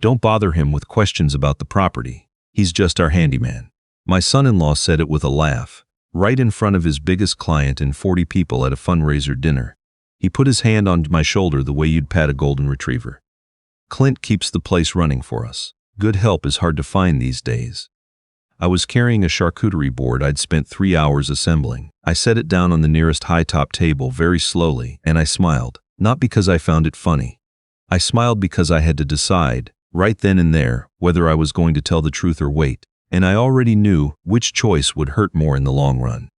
Don't bother him with questions about the property. He's just our handyman." My son-in-law said it with a laugh, right in front of his biggest client and 40 people at a fundraiser dinner. He put his hand on my shoulder the way you'd pat a golden retriever. "Clint keeps the place running for us. Good help is hard to find these days." I was carrying a charcuterie board I'd spent 3 hours assembling. I set it down on the nearest high-top table very slowly, and I smiled, not because I found it funny. I smiled because I had to decide, right then and there, whether I was going to tell the truth or wait, and I already knew which choice would hurt more in the long run.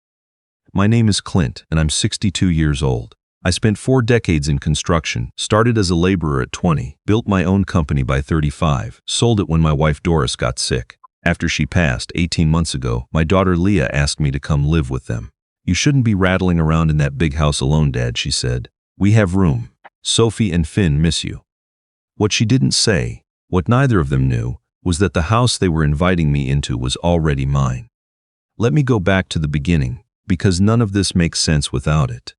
My name is Clint, and I'm 62 years old. I spent 4 decades in construction, started as a laborer at 20, built my own company by 35, sold it when my wife Doris got sick. After she passed 18 months ago, my daughter Leah asked me to come live with them. "You shouldn't be rattling around in that big house alone, Dad," she said. "We have room. Sophie and Finn miss you." What she didn't say, what neither of them knew, was that the house they were inviting me into was already mine. Let me go back to the beginning, because none of this makes sense without it.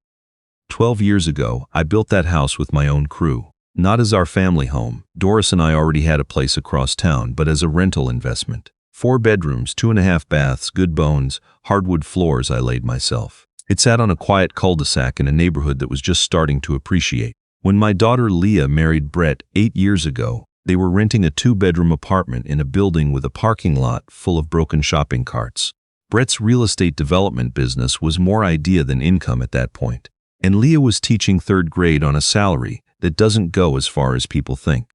12 years ago, I built that house with my own crew. Not as our family home. Doris and I already had a place across town, but as a rental investment. 4 bedrooms, 2.5 baths, good bones, hardwood floors I laid myself. It sat on a quiet cul-de-sac in a neighborhood that was just starting to appreciate. When my daughter Leah married Brett 8 years ago, they were renting a 2-bedroom apartment in a building with a parking lot full of broken shopping carts. Brett's real estate development business was more idea than income at that point, and Leah was teaching 3rd grade on a salary that doesn't go as far as people think.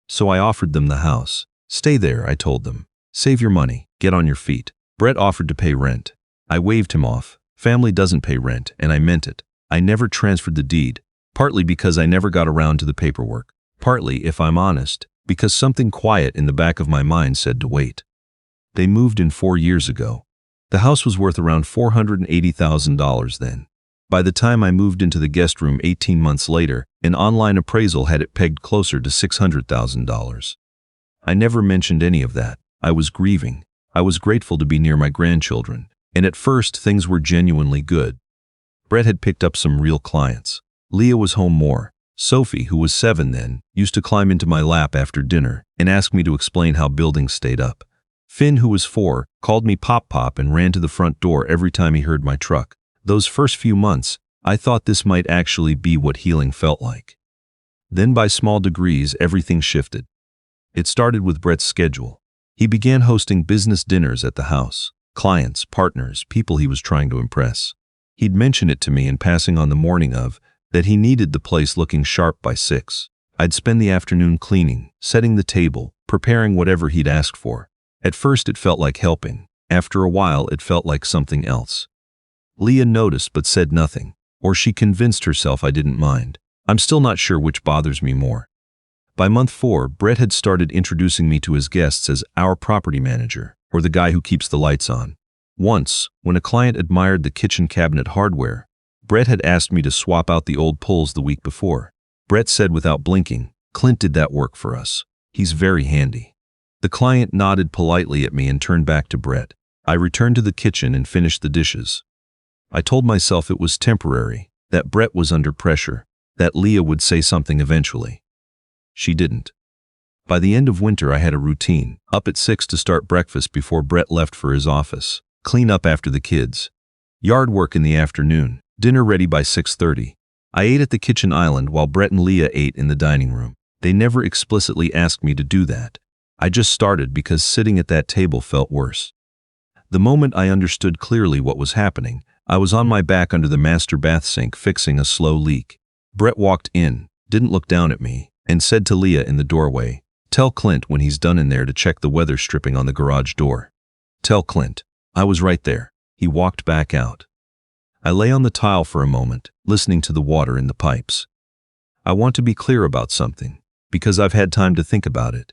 So I offered them the house. "Stay there," I told them. "Save your money, get on your feet." Brett offered to pay rent. I waved him off. Family doesn't pay rent, and I meant it. I never transferred the deed, partly because I never got around to the paperwork, partly, if I'm honest, because something quiet in the back of my mind said to wait. They moved in 4 years ago. The house was worth around $480,000 then. By the time I moved into the guest room 18 months later, an online appraisal had it pegged closer to $600,000. I never mentioned any of that. I was grieving. I was grateful to be near my grandchildren, and at first things were genuinely good. Brett had picked up some real clients. Leah was home more. Sophie, who was 7 then, used to climb into my lap after dinner and ask me to explain how buildings stayed up. Finn, who was 4, called me Pop and ran to the front door every time he heard my truck. Those first few months, I thought this might actually be what healing felt like. Then by small degrees, everything shifted. It started with Brett's schedule. He began hosting business dinners at the house. Clients, partners, people he was trying to impress. He'd mention it to me in passing on the morning of, that he needed the place looking sharp by 6. I'd spend the afternoon cleaning, setting the table, preparing whatever he'd asked for. At first it felt like helping. After a while it felt like something else. Leah noticed but said nothing, or she convinced herself I didn't mind. I'm still not sure which bothers me more. By month 4, Brett had started introducing me to his guests as our property manager, or the guy who keeps the lights on. Once, when a client admired the kitchen cabinet hardware, Brett had asked me to swap out the old pulls the week before. Brett said without blinking, "Clint did that work for us. He's very handy." The client nodded politely at me and turned back to Brett. I returned to the kitchen and finished the dishes. I told myself it was temporary, that Brett was under pressure, that Leah would say something eventually. She didn't. By the end of winter I had a routine, up at 6 to start breakfast before Brett left for his office, clean up after the kids, yard work in the afternoon, dinner ready by 6:30. I ate at the kitchen island while Brett and Leah ate in the dining room. They never explicitly asked me to do that. I just started because sitting at that table felt worse. The moment I understood clearly what was happening, I was on my back under the master bath sink fixing a slow leak. Brett walked in, didn't look down at me, and said to Leah in the doorway, "Tell Clint when he's done in there to check the weather stripping on the garage door." "Tell Clint." I was right there. He walked back out. I lay on the tile for a moment, listening to the water in the pipes. I want to be clear about something, because I've had time to think about it.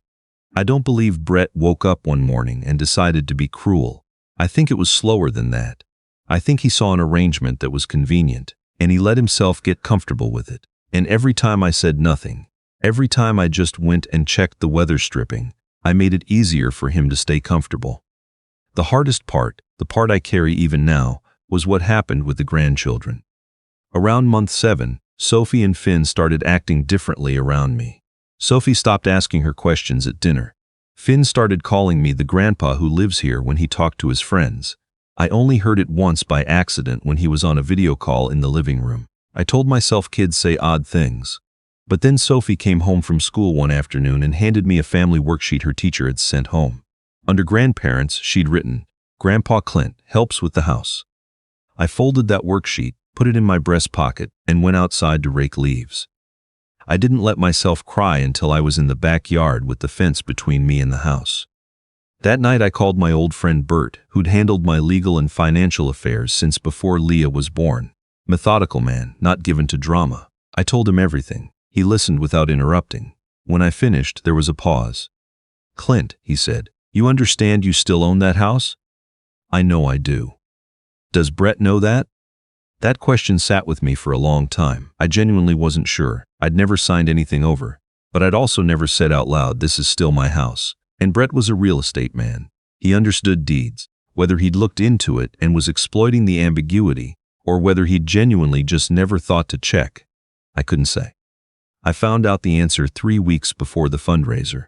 I don't believe Brett woke up one morning and decided to be cruel. I think it was slower than that. I think he saw an arrangement that was convenient, and he let himself get comfortable with it. And every time I said nothing, every time I just went and checked the weather stripping, I made it easier for him to stay comfortable. The hardest part, the part I carry even now, was what happened with the grandchildren. Around month 7, Sophie and Finn started acting differently around me. Sophie stopped asking her questions at dinner. Finn started calling me the grandpa who lives here when he talked to his friends. I only heard it once by accident when he was on a video call in the living room. I told myself kids say odd things. But then Sophie came home from school one afternoon and handed me a family worksheet her teacher had sent home. Under grandparents, she'd written, "Grandpa Clint helps with the house." I folded that worksheet, put it in my breast pocket, and went outside to rake leaves. I didn't let myself cry until I was in the backyard with the fence between me and the house. That night I called my old friend Bert, who'd handled my legal and financial affairs since before Leah was born. Methodical man, not given to drama. I told him everything. He listened without interrupting. When I finished, there was a pause. "Clint," he said, "you understand you still own that house?" "I know I do." "Does Brett know that?" That question sat with me for a long time. I genuinely wasn't sure. I'd never signed anything over, but I'd also never said out loud, "This is still my house." And Brett was a real estate man. He understood deeds. Whether he'd looked into it and was exploiting the ambiguity, or whether he'd genuinely just never thought to check, I couldn't say. I found out the answer 3 weeks before the fundraiser.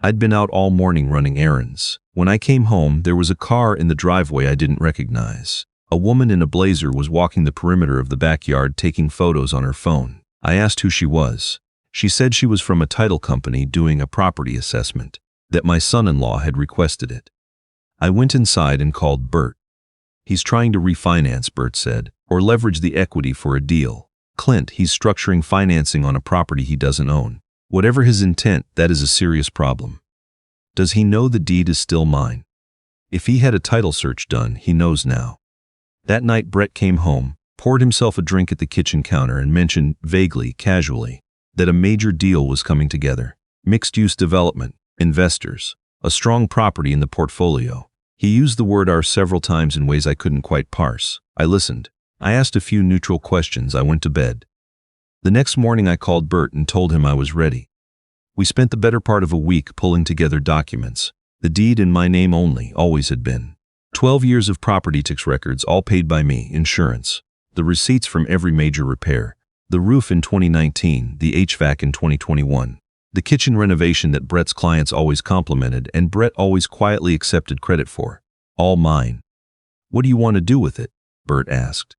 I'd been out all morning running errands. When I came home, there was a car in the driveway I didn't recognize. A woman in a blazer was walking the perimeter of the backyard taking photos on her phone. I asked who she was. She said she was from a title company doing a property assessment, that my son-in-law had requested it. I went inside and called Bert. "He's trying to refinance," Bert said, "or leverage the equity for a deal. Clint, he's structuring financing on a property he doesn't own. Whatever his intent, that is a serious problem. Does he know the deed is still mine? If he had a title search done, he knows now." That night Brett came home, poured himself a drink at the kitchen counter and mentioned, vaguely, casually, that a major deal was coming together. Mixed-use development, investors, a strong property in the portfolio. He used the word "our" several times in ways I couldn't quite parse. I listened. I asked a few neutral questions. I went to bed. The next morning I called Bert and told him I was ready. We spent the better part of a week pulling together documents. The deed in my name only, always had been. 12 years of property tax records, all paid by me, insurance, the receipts from every major repair, the roof in 2019, the HVAC in 2021, the kitchen renovation that Brett's clients always complimented and Brett always quietly accepted credit for. All mine. "What do you want to do with it?" Bert asked.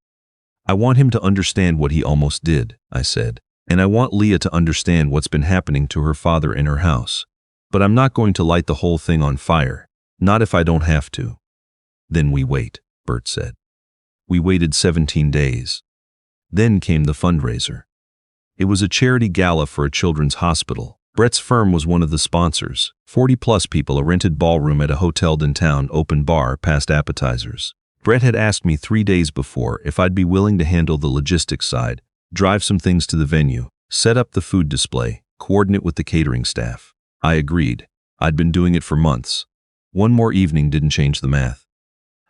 "I want him to understand what he almost did," I said, "and I want Leah to understand what's been happening to her father in her house. But I'm not going to light the whole thing on fire, not if I don't have to." "Then we wait," Bert said. We waited 17 days. Then came the fundraiser. It was a charity gala for a children's hospital. Brett's firm was one of the sponsors. 40-plus people, a rented ballroom at a hotel downtown, open bar, past appetizers. Brett had asked me 3 days before if I'd be willing to handle the logistics side, drive some things to the venue, set up the food display, coordinate with the catering staff. I agreed. I'd been doing it for months. One more evening didn't change the math.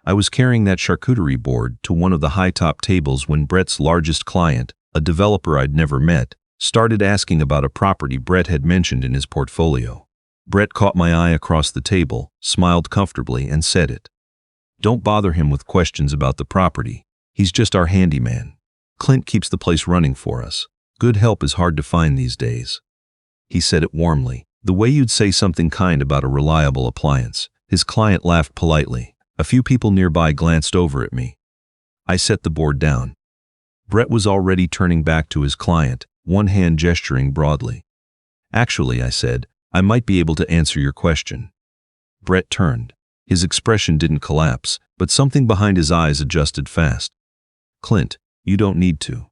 I was carrying that charcuterie board to one of the high-top tables when Brett's largest client, a developer I'd never met, started asking about a property Brett had mentioned in his portfolio. Brett caught my eye across the table, smiled comfortably, and said it. "Don't bother him with questions about the property. He's just our handyman. Clint keeps the place running for us. Good help is hard to find these days." He said it warmly, the way you'd say something kind about a reliable appliance. His client laughed politely. A few people nearby glanced over at me. I set the board down. Brett was already turning back to his client, one hand gesturing broadly. "Actually," I said, "I might be able to answer your question." Brett turned. His expression didn't collapse, but something behind his eyes adjusted fast. "Clint, you don't need to."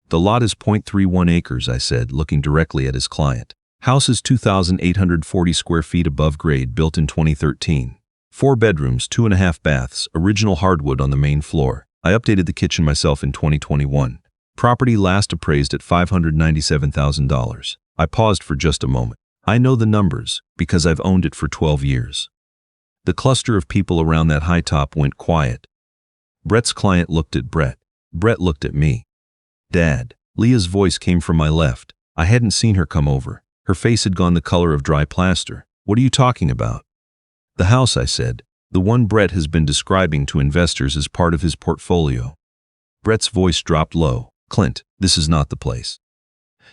"The lot is .31 acres, I said, looking directly at his client. "House is 2,840 square feet above grade, built in 2013. 4 bedrooms, 2.5 baths, original hardwood on the main floor. I updated the kitchen myself in 2021. Property last appraised at $597,000. I paused for just a moment. I know the numbers, because I've owned it for 12 years. The cluster of people around that high top went quiet. Brett's client looked at Brett. Brett looked at me. "Dad." Leah's voice came from my left. I hadn't seen her come over. Her face had gone the color of dry plaster. "What are you talking about?" "The house," I said. "The one Brett has been describing to investors as part of his portfolio." Brett's voice dropped low. "Clint, this is not the place."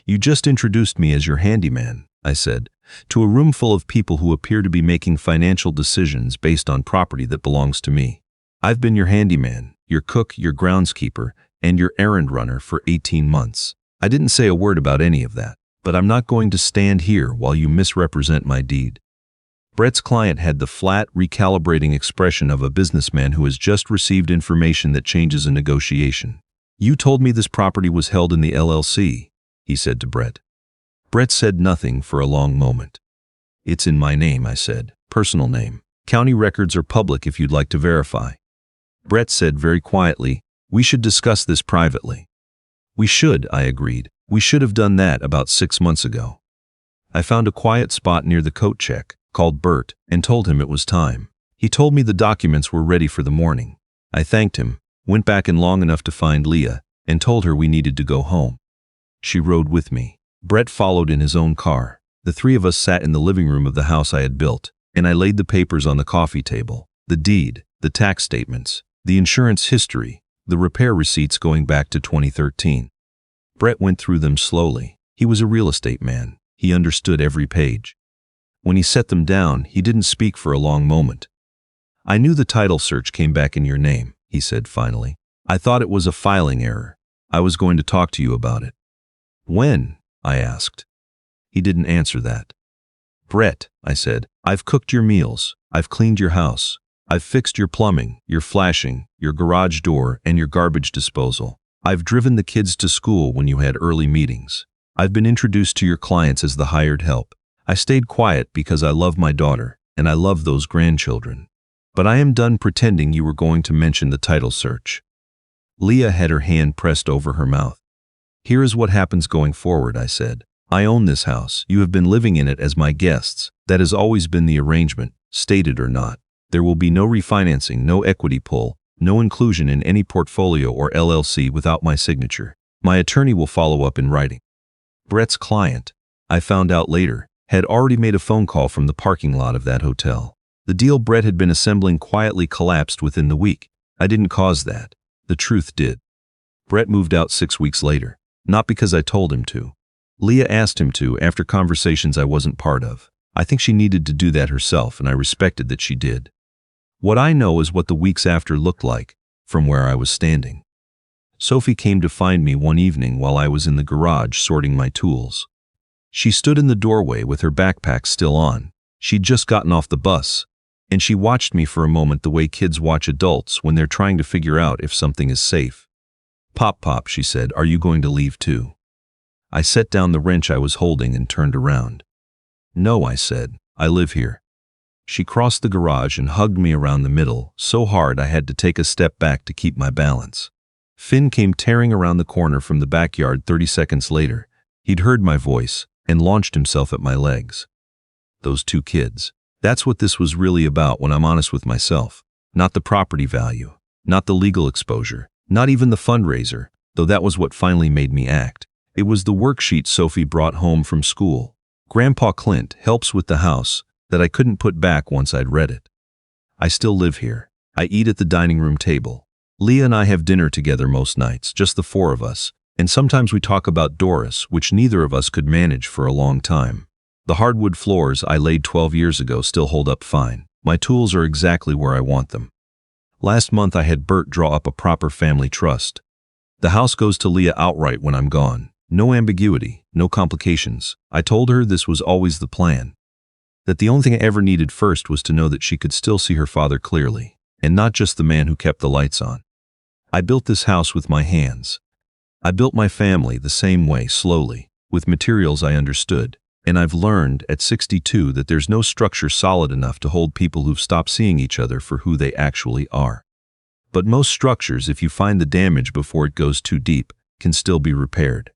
You just introduced me as your handyman, I said, to a room full of people who appear to be making financial decisions based on property that belongs to me. I've been your handyman, your cook, your groundskeeper, and your errand runner for 18 months. I didn't say a word about any of that, but I'm not going to stand here while you misrepresent my deed. Brett's client had the flat, recalibrating expression of a businessman who has just received information that changes a negotiation. You told me this property was held in the LLC, he said to Brett. Brett said nothing for a long moment. It's in my name, I said, personal name. County records are public if you'd like to verify. Brett said very quietly, we should discuss this privately. We should, I agreed. We should have done that about 6 months ago. I found a quiet spot near the coat check, called Bert, and told him it was time. He told me the documents were ready for the morning. I thanked him, went back in long enough to find Leah, and told her we needed to go home. She rode with me. Brett followed in his own car. The three of us sat in the living room of the house I had built, and I laid the papers on the coffee table. The deed, the tax statements, the insurance history, the repair receipts going back to 2013. Brett went through them slowly. He was a real estate man. He understood every page. When he set them down, he didn't speak for a long moment. I knew the title search came back in your name, he said finally. I thought it was a filing error. I was going to talk to you about it. When? I asked. He didn't answer that. Brett, I said, I've cooked your meals. I've cleaned your house. I've fixed your plumbing, your flashing, your garage door, and your garbage disposal. I've driven the kids to school when you had early meetings. I've been introduced to your clients as the hired help. I stayed quiet because I love my daughter, and I love those grandchildren. But I am done pretending you were going to mention the title search. Leah had her hand pressed over her mouth. Here is what happens going forward, I said. I own this house. You have been living in it as my guests. That has always been the arrangement, stated or not. There will be no refinancing, no equity pull, no inclusion in any portfolio or LLC without my signature. My attorney will follow up in writing. Brett's client, I found out later, had already made a phone call from the parking lot of that hotel. The deal Brett had been assembling quietly collapsed within the week. I didn't cause that. The truth did. Brett moved out 6 weeks later, not because I told him to. Leah asked him to after conversations I wasn't part of. I think she needed to do that herself, and I respected that she did. What I know is what the weeks after looked like, from where I was standing. Sophie came to find me one evening while I was in the garage sorting my tools. She stood in the doorway with her backpack still on. She'd just gotten off the bus, and she watched me for a moment the way kids watch adults when they're trying to figure out if something is safe. Pop, she said, are you going to leave too? I set down the wrench I was holding and turned around. No, I said, I live here. She crossed the garage and hugged me around the middle, so hard I had to take a step back to keep my balance. Finn came tearing around the corner from the backyard 30 seconds later. He'd heard my voice and launched himself at my legs. Those 2 kids. That's what this was really about when I'm honest with myself. Not the property value, not the legal exposure, not even the fundraiser, though that was what finally made me act. It was the worksheet Sophie brought home from school. Grandpa Clint helps with the house that I couldn't put back once I'd read it. I still live here. I eat at the dining room table. Leah and I have dinner together most nights, just the 4 of us, and sometimes we talk about Doris, which neither of us could manage for a long time. The hardwood floors I laid 12 years ago still hold up fine. My tools are exactly where I want them. Last month I had Bert draw up a proper family trust. The house goes to Leah outright when I'm gone. No ambiguity, no complications. I told her this was always the plan. That the only thing I ever needed first was to know that she could still see her father clearly, and not just the man who kept the lights on. I built this house with my hands. I built my family the same way, slowly, with materials I understood, and I've learned at 62 that there's no structure solid enough to hold people who've stopped seeing each other for who they actually are. But most structures, if you find the damage before it goes too deep, can still be repaired.